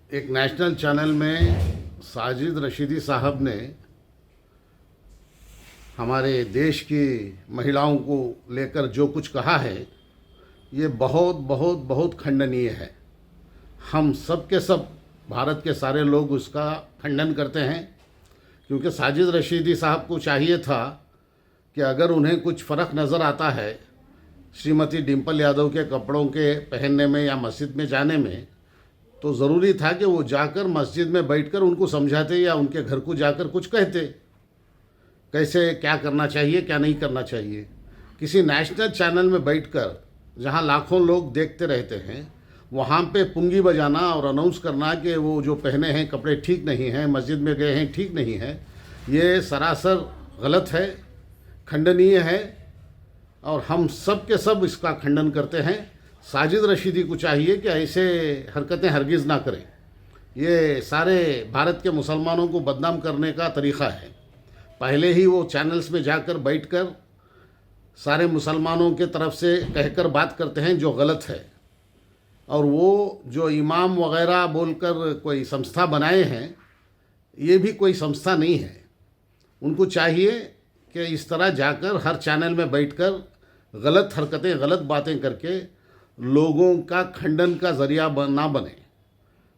एक national channel में साजिद रशीदी साहब ने हमारे देश की महिलाओं को लेकर जो कुछ कहा है, ये बहुत बहुत बहुत खंडनीय है। हम सब के सब भारत के सारे लोग उसका खंडन करते हैं, क्योंकि साजिद रशीदी साहब को चाहिए था कि अगर उन्हें कुछ फ़र्क नज़र आता है श्रीमती डिम्पल यादव के कपड़ों के पहनने में या मस्जिद में जाने में, तो ज़रूरी था कि वो जाकर मस्जिद में बैठकर उनको समझाते या उनके घर को जाकर कुछ कहते, कैसे क्या करना चाहिए क्या नहीं करना चाहिए। किसी नेशनल चैनल में बैठकर जहां लाखों लोग देखते रहते हैं, वहां पे पुंगी बजाना और अनाउंस करना कि वो जो पहने हैं कपड़े ठीक नहीं हैं, मस्जिद में गए हैं ठीक नहीं है, ये सरासर गलत है, खंडनीय है और हम सब के सब इसका खंडन करते हैं। साजिद रशीदी को चाहिए कि ऐसे हरकतें हरगिज़ ना करें। ये सारे भारत के मुसलमानों को बदनाम करने का तरीक़ा है। पहले ही वो चैनल्स में जाकर बैठकर सारे मुसलमानों के तरफ से कहकर बात करते हैं जो गलत है, और वो जो इमाम वग़ैरह बोलकर कोई संस्था बनाए हैं, ये भी कोई संस्था नहीं है। उनको चाहिए कि इस तरह जाकर हर चैनल में बैठकर गलत हरकतें गलत बातें करके लोगों का खंडन का ज़रिया ना बने।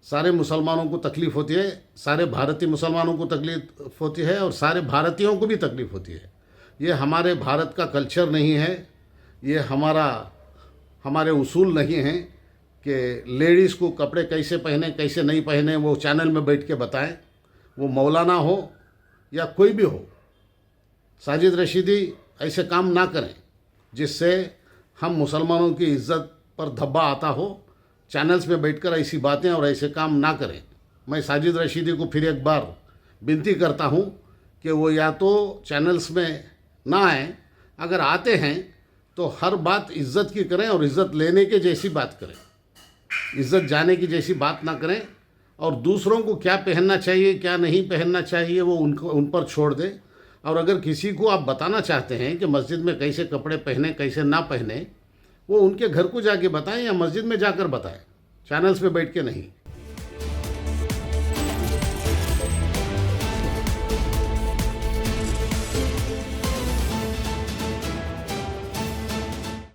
सारे मुसलमानों को तकलीफ़ होती है, सारे भारतीय मुसलमानों को तकलीफ़ होती है और सारे भारतीयों को भी तकलीफ़ होती है। ये हमारे भारत का कल्चर नहीं है, ये हमारे उसूल नहीं हैं कि लेडीज़ को कपड़े कैसे पहने कैसे नहीं पहने वो चैनल में बैठ के बताएं। वो मौलाना हो या कोई भी हो, साजिद रशीदी ऐसे काम ना करें जिससे हम मुसलमानों की इज़्ज़त पर धब्बा आता हो। चैनल्स में बैठकर ऐसी बातें और ऐसे काम ना करें। मैं साजिद रशीदी को फिर एक बार विनती करता हूँ कि वो या तो चैनल्स में ना आएँ, अगर आते हैं तो हर बात इज़्ज़त की करें और इज़्ज़त लेने के जैसी बात करें, इज़्ज़त जाने की जैसी बात ना करें। और दूसरों को क्या पहनना चाहिए क्या नहीं पहनना चाहिए वो उन पर छोड़ दें। और अगर किसी को आप बताना चाहते हैं कि मस्जिद में कैसे कपड़े पहने कैसे ना पहने, वो उनके घर को जाके बताएं या मस्जिद में जाकर बताएं, चैनल्स पे बैठ के नहीं।